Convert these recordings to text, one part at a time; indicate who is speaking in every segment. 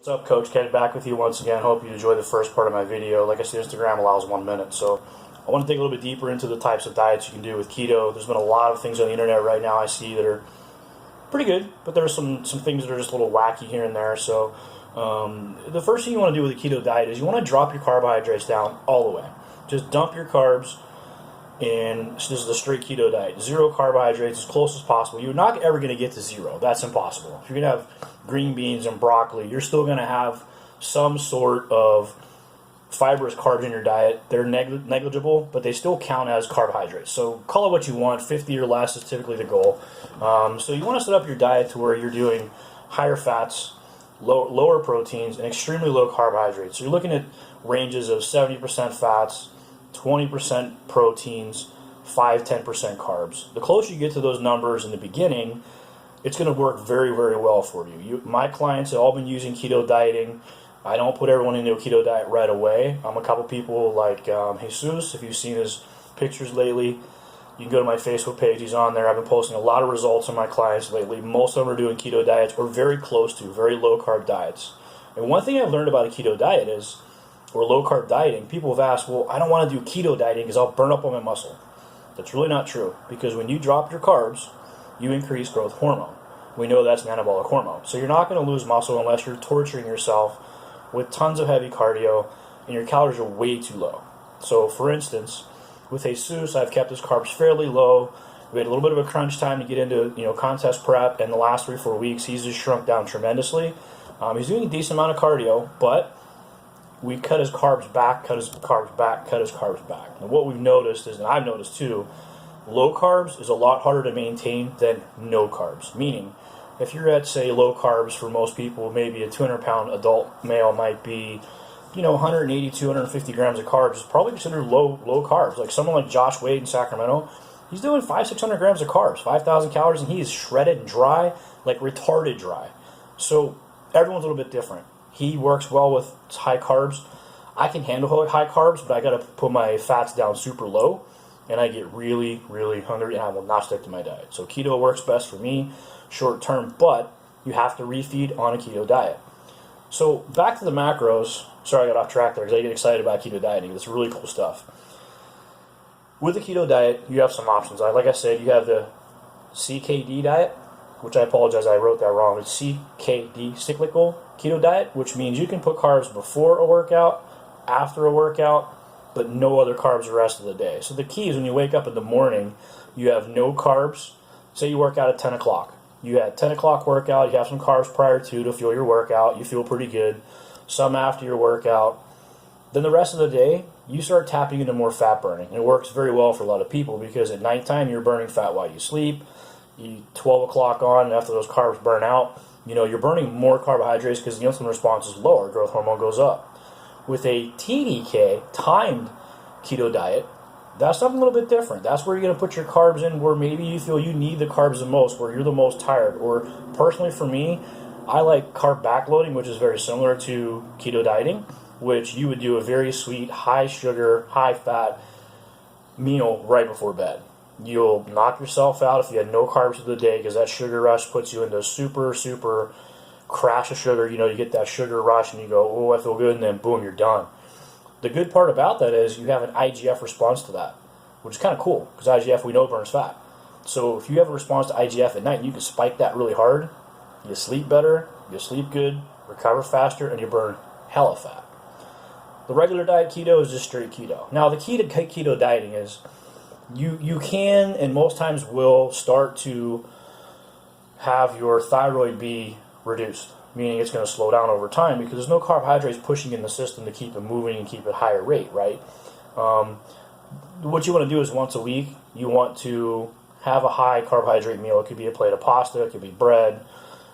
Speaker 1: What's up, Coach Ken, back with you once again. Hope you enjoyed the first part of my video. Like I said, Instagram allows 1 minute, so I want to dig a little bit deeper into the types of diets you can do with keto. There's been a lot of things on the internet right now I see that are pretty good, but there are some things that are just a little wacky here and there. So the first thing you want to do with a keto diet is you want to drop your carbohydrates down all the way. Just dump your carbs, and this is a straight keto diet. 0 carbohydrates as close as possible. You're not ever going to get to 0. That's impossible. If you're going to have green beans and broccoli, you're still going to have some sort of fibrous carbs in your diet. They're negligible, but they still count as carbohydrates. So call it what you want. 50 or less is typically the goal. So you want to set up your diet to where you're doing higher fats, lower proteins, and extremely low carbohydrates. So you're looking at ranges of 70% fats, 20% proteins, 5-10% carbs. The closer you get to those numbers in the beginning, it's going to work very, very well for you. My clients have all been using keto dieting. I don't put everyone into a keto diet right away. A couple people like Jesus, if you've seen his pictures lately, you can go to my Facebook page. He's on there. I've been posting a lot of results on my clients lately. Most of them are doing keto diets or very close to, very low-carb diets. And one thing I've learned about a keto diet is, or low-carb dieting, people have asked, well, I don't want to do keto dieting because I'll burn up on my muscle. That's really not true, because when you drop your carbs, you increase growth hormone. We know that's an anabolic hormone. So you're not going to lose muscle unless you're torturing yourself with tons of heavy cardio and your calories are way too low. So for instance, with Jesus, I've kept his carbs fairly low. We had a little bit of a crunch time to get into contest prep, and the last 3-4 weeks he's just shrunk down tremendously. He's doing a decent amount of cardio, but we cut his carbs back, cut his carbs back, cut his carbs back. And what we've noticed is, and I've noticed too, low carbs is a lot harder to maintain than no carbs. Meaning, if you're at, say, low carbs for most people, maybe a 200-pound adult male might be, 180, 250 grams of carbs is probably considered low carbs. Like someone like Josh Wade in Sacramento, he's doing 500-600 grams of carbs, 5,000 calories, and he is shredded and dry, like retarded dry. So everyone's a little bit different. He works well with high carbs. I can handle high carbs, but I got to put my fats down super low, and I get really, really hungry, and I will not stick to my diet. So keto works best for me short term, but you have to refeed on a keto diet. So back to the macros. Sorry, I got off track there because I get excited about keto dieting. It's really cool stuff. With the keto diet, you have some options. Like I said, you have the CKD diet, which I apologize, I wrote that wrong. It's CKD, cyclical keto diet, which means you can put carbs before a workout, after a workout, but no other carbs the rest of the day. So the key is when you wake up in the morning, you have no carbs. Say you work out at 10 o'clock. You had 10 o'clock workout, you have some carbs prior to fuel your workout, you feel pretty good. Some after your workout. Then the rest of the day, you start tapping into more fat burning. And it works very well for a lot of people because at nighttime, you're burning fat while you sleep. 12 o'clock on, after those carbs burn out, you're burning more carbohydrates because the insulin response is lower, growth hormone goes up. With a TDK, timed keto diet, that's something a little bit different. That's where you're going to put your carbs in where maybe you feel you need the carbs the most, where you're the most tired. Or personally for me, I like carb backloading, which is very similar to keto dieting, which you would do a very sweet, high sugar, high fat meal right before bed. You'll knock yourself out if you had no carbs for the day because that sugar rush puts you into a super, super crash of sugar. You get that sugar rush and you go, oh, I feel good, and then boom, you're done. The good part about that is you have an IGF response to that, which is kind of cool because IGF, we know, burns fat. So if you have a response to IGF at night, you can spike that really hard. You sleep better, you sleep good, recover faster, and you burn hella fat. The regular diet keto is just straight keto. Now, the key to keto dieting is you can, and most times will, start to have your thyroid be reduced, meaning it's going to slow down over time because there's no carbohydrates pushing in the system to keep it moving and keep it higher rate, right? What you want to do is once a week, you want to have a high carbohydrate meal. It could be a plate of pasta, it could be bread.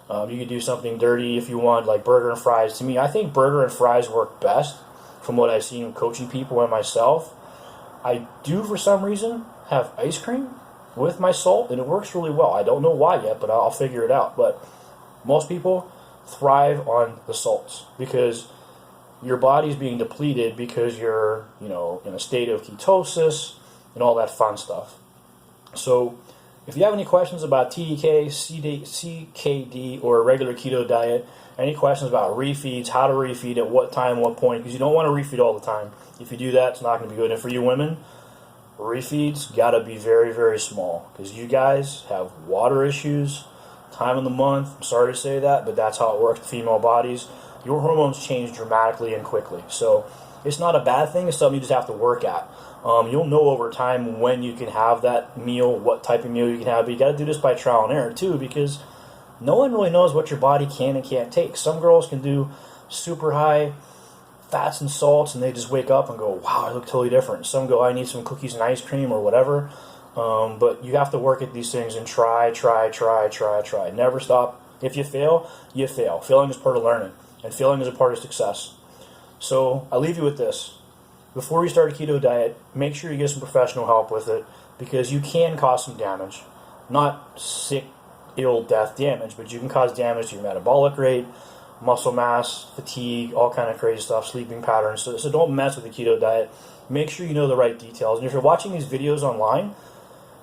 Speaker 1: You could do something dirty if you want, like burger and fries. To me, I think burger and fries work best from what I've seen coaching people and myself. I do, for some reason, have ice cream with my salt, and it works really well. I don't know why yet, but I'll figure it out. But most people thrive on the salts because your body's being depleted because you're, in a state of ketosis and all that fun stuff. So if you have any questions about TDK, CKD, or a regular keto diet, Any questions about refeeds, how to refeed, at what time, what point, because you don't want to refeed all the time. If you do that, it's not going to be good. And for you women, refeeds got to be very, very small, because you guys have water issues, time of the month. I'm sorry to say that, but that's how it works with female bodies. Your hormones change dramatically and quickly. So it's not a bad thing. It's something you just have to work at. You'll know over time when you can have that meal, what type of meal you can have. But you got to do this by trial and error too, because no one really knows what your body can and can't take. Some girls can do super high fats and salts, and they just wake up and go, wow, I look totally different. Some go, I need some cookies and ice cream or whatever. But you have to work at these things and try. Never stop. If you fail, you fail. Failing is part of learning, and failing is a part of success. So I leave you with this. Before you start a keto diet, make sure you get some professional help with it, because you can cause some damage. Not sick, ill, death damage, but you can cause damage to your metabolic rate, muscle mass, fatigue, all kind of crazy stuff, sleeping patterns. So don't mess with the keto diet. Make sure you know the right details. And if you're watching these videos online,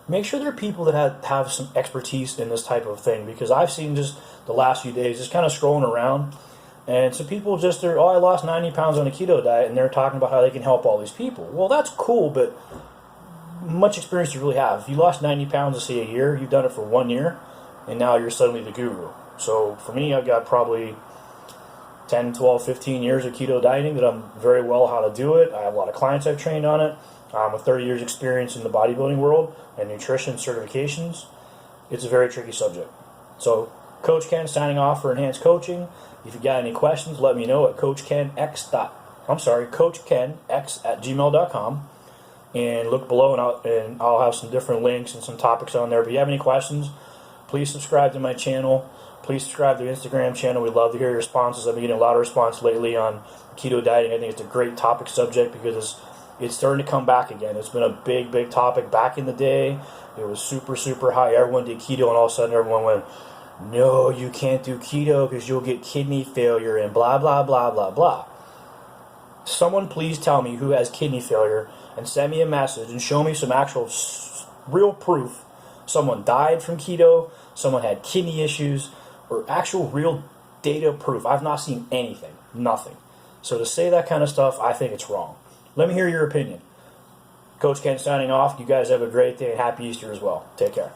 Speaker 1: make sure there are people that have some expertise in this type of thing, because I've seen just the last few days just kind of scrolling around, and some people just are, oh, I lost 90 pounds on a keto diet, and they're talking about how they can help all these people. Well, that's cool, but much experience do you really have? If you lost 90 pounds, let's say a year, you've done it for 1 year, and now you're suddenly the guru. So for me, I've got probably 10, 12, 15 years of keto dieting that I'm very well how to do it. I have a lot of clients I've trained on it. With 30 years experience in the bodybuilding world and nutrition certifications, it's a very tricky subject. So Coach Ken signing off for Enhanced Coaching. If you got any questions, let me know at coachkenx@gmail.com, and look below, and I'll have some different links and some topics on there. But if you have any questions, please subscribe to my channel. Please subscribe to the Instagram channel. We'd love to hear your responses. I've been getting a lot of response lately on keto dieting. I think it's a great topic subject, because it's starting to come back again. It's been a big topic. Back in the day, it was super high. Everyone did keto, and all of a sudden everyone went, no, you can't do keto because you'll get kidney failure and blah, blah, blah, blah, blah. Someone please tell me who has kidney failure, and send me a message and show me some actual real proof. Someone died from keto, someone had kidney issues, or actual real data proof. I've not seen anything. Nothing. So to say that kind of stuff, I think it's wrong. Let me hear your opinion. Coach Ken signing off. You guys have a great day, and happy Easter as well. Take care.